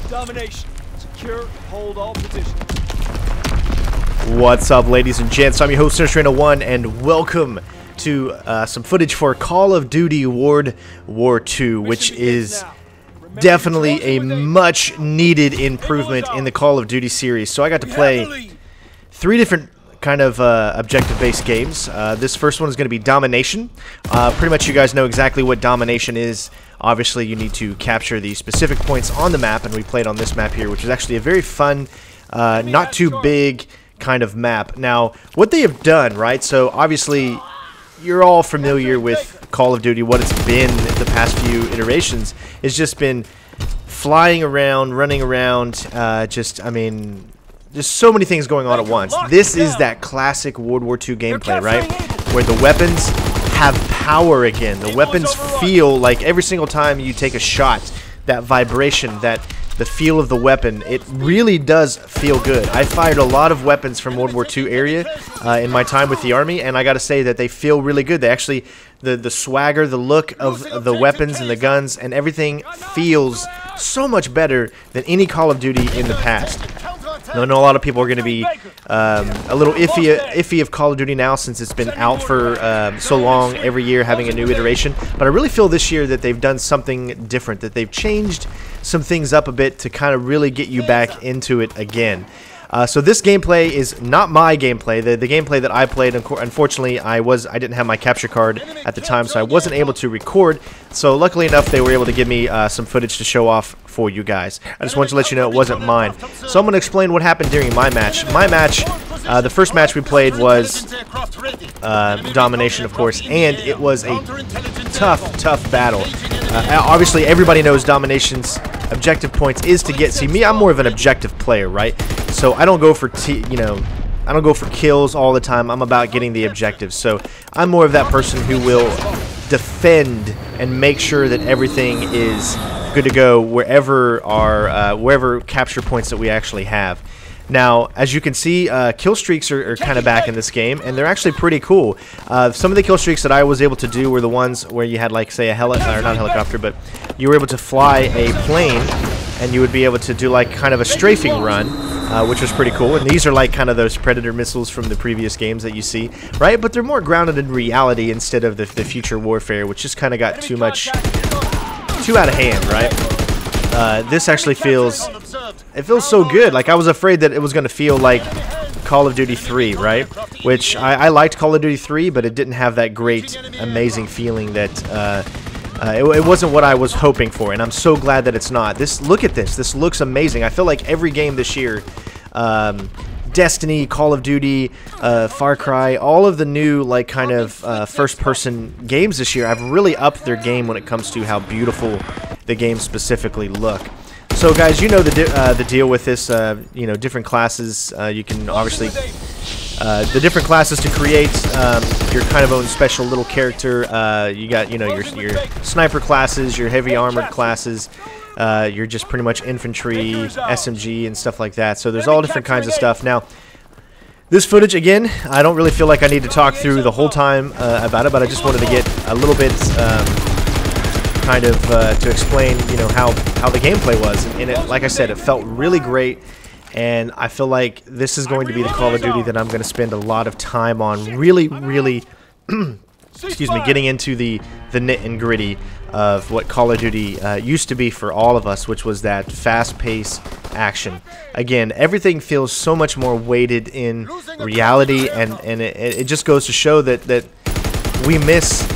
Domination. Secure, hold all positions. What's up, ladies and gents? I'm your host, CenterStrain01, and welcome to some footage for Call of Duty World War II, which is definitely a much-needed improvement in the Call of Duty series. So I got to play 3 different kind of objective-based games. This first one is going to be Domination. Pretty much you guys know exactly what Domination is. Obviously, you need to capture the specific points on the map, and we played on this map here, which is actually a very fun, not too big kind of map. Now, what they have done, right, so obviously you're all familiar with Call of Duty. What it's been the past few iterations has just been flying around, running around, just so many things going on at once. This is that classic World War II gameplay, right, where the weapons have power again. The weapons feel like every single time you take a shot, that vibration, the feel of the weapon, it really does feel good. I fired a lot of weapons from World War II area in my time with the Army, and I gotta say that they feel really good. They actually, the swagger, the look of the weapons and the guns and everything feels so much better than any Call of Duty in the past. Now, I know a lot of people are going to be a little iffy of Call of Duty now, since it's been out for so long, every year having a new iteration. But I really feel this year that they've done something different, that they've changed some things up a bit to kind of really get you back into it again. So this gameplay is not my gameplay. The gameplay that I played, unfortunately, I didn't have my capture card at the time, so I wasn't able to record. So luckily enough, they were able to give me some footage to show off for you guys. I just wanted to let you know it wasn't mine. So I'm going to explain what happened during my match. My match, the first match we played was Domination, of course, and it was a tough battle. Obviously, everybody knows Domination's objective points is to get. See, me, I'm more of an objective player, right? So I don't go for I don't go for kills all the time. I'm about getting the objectives. So I'm more of that person who will defend and make sure that everything is good to go wherever capture points that we actually have. Now, as you can see, kill streaks are kind of back in this game, and they're actually pretty cool. Some of the kill streaks that I was able to do were the ones where you had, like, say, not a helicopter, but you were able to fly a plane, and you would be able to do, like, kind of a strafing run, which was pretty cool. And these are, like, kind of those Predator missiles from the previous games that you see, right? But they're more grounded in reality instead of the future warfare, which just kind of got too out of hand, right? This actually feels so good. Like, I was afraid that it was going to feel like Call of Duty 3, right? Which I liked Call of Duty 3, but it didn't have that great, amazing feeling that it wasn't what I was hoping for, and I'm so glad that it's not. Look at this. This looks amazing. I feel like every game this year, Destiny, Call of Duty, Far Cry, all of the new, like, kind of first-person games this year have really upped their game when it comes to how beautiful the games specifically look. So, guys, you know the deal with this. Different classes. You can obviously the different classes to create your kind of own special little character. You got your sniper classes, your heavy armored classes. You're just pretty much infantry, SMG, and stuff like that. So there's all different kinds of stuff. Now, this footage, again, I don't really feel like I need to talk through the whole time about it, but I just wanted to get a little bit to explain, how the gameplay was. And it, like I said, it felt really great. And I feel like this is going to be the Call of Duty that I'm going to spend a lot of time on, really excuse me, getting into the nit and gritty of what Call of Duty used to be for all of us, which was that fast-paced action. Again, everything feels so much more weighted in reality, and it just goes to show that we miss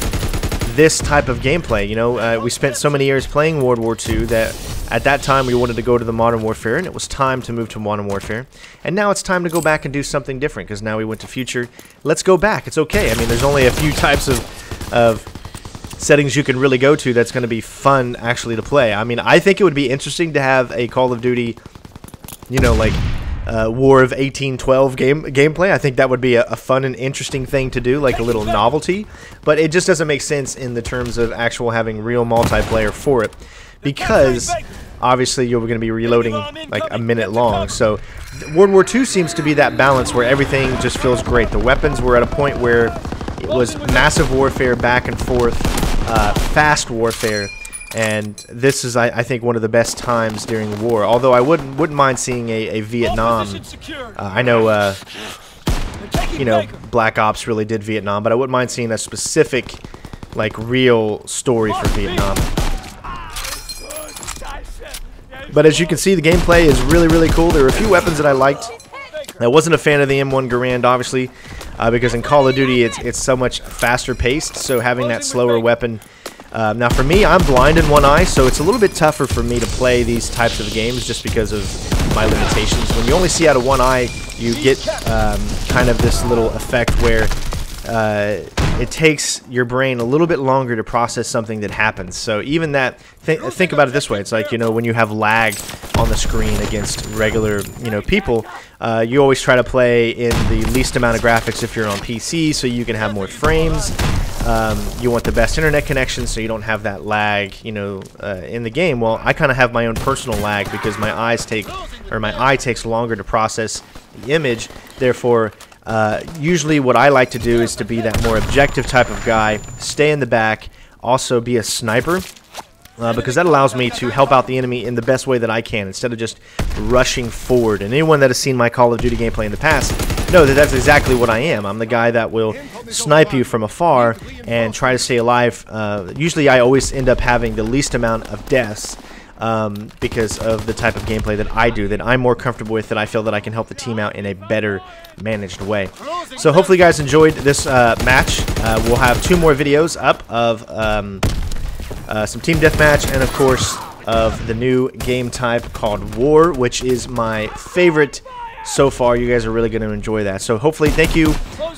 this type of gameplay. We spent so many years playing World War II that at that time we wanted to go to the Modern Warfare, and it was time to move to Modern Warfare. And now it's time to go back and do something different, because now we went to future. Let's go back. It's okay. I mean, there's only a few types of settings you can really go to that's going to be fun actually to play. I mean, I think it would be interesting to have a Call of Duty, like War of 1812 gameplay. I think that would be a fun and interesting thing to do, like a little novelty. But it just doesn't make sense in the terms of actual having real multiplayer for it, because obviously you're going to be reloading like a minute long. So World War II seems to be that balance where everything just feels great. The weapons were at a point where it was massive warfare back and forth, fast warfare, And this is, I think, one of the best times during the war. Although I wouldn't mind seeing a Vietnam. I know, you know, Black Ops really did Vietnam, but I wouldn't mind seeing a specific, like, real story for Vietnam. But as you can see, the gameplay is really cool. There were a few weapons that I liked. I wasn't a fan of the M1 Garand, obviously, because in Call of Duty it's so much faster paced. So having that slower weapon. Now for me, I'm blind in one eye, so it's a little bit tougher for me to play these types of games just because of my limitations. When you only see out of one eye, you get kind of this little effect where it takes your brain a little bit longer to process something that happens. So even that, think about it this way. It's like, you know, when you have lag on the screen against regular, you know, people, you always try to play in the least amount of graphics if you're on PC so you can have more frames. You want the best internet connection so you don't have that lag, you know, in the game. Well, I kind of have my own personal lag because my eye takes longer to process the image. Therefore, usually what I like to do is to be that more objective type of guy, stay in the back, also be a sniper, because that allows me to help out the enemy in the best way that I can instead of just rushing forward. And anyone that has seen my Call of Duty gameplay in the past know that that's exactly what I am. I'm the guy that will snipe you from afar and try to stay alive. Usually I always end up having the least amount of deaths because of the type of gameplay that I do, that I'm more comfortable with, that I feel that I can help the team out in a better managed way. So hopefully you guys enjoyed this match. We'll have 2 more videos up of some team deathmatch and of course of the new game type called War, which is my favorite so far. You guys are really going to enjoy that. So hopefully, thank you.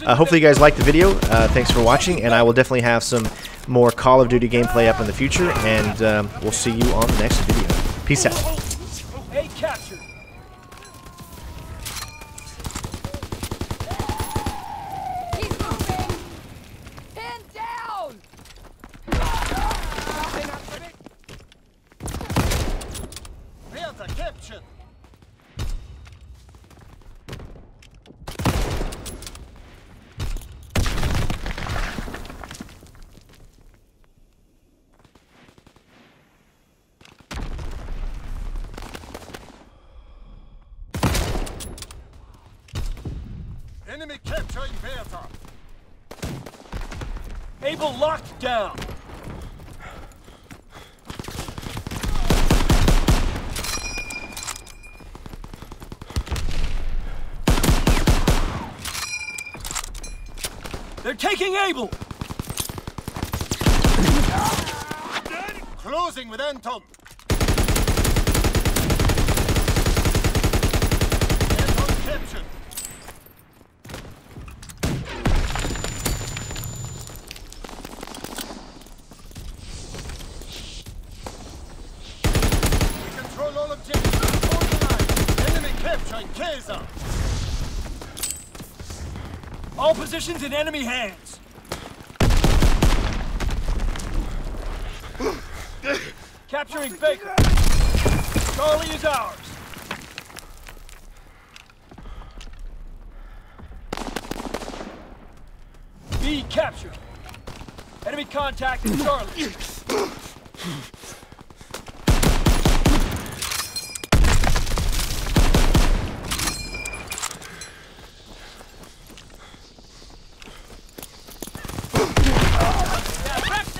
Hopefully you guys liked the video. Thanks for watching, and I will definitely have some more Call of Duty gameplay up in the future, and we'll see you on the next video. Peace out. A captured. He's moving! Pin down! Delta captured. Enemy capturing Delta. Able locked down. They're taking Able. Closing with Anton. Anton captured. All objectives organized. Enemy capturing Kaiser. All positions in enemy hands. Capturing Baker. Charlie is ours. B captured. Enemy contact with Charlie.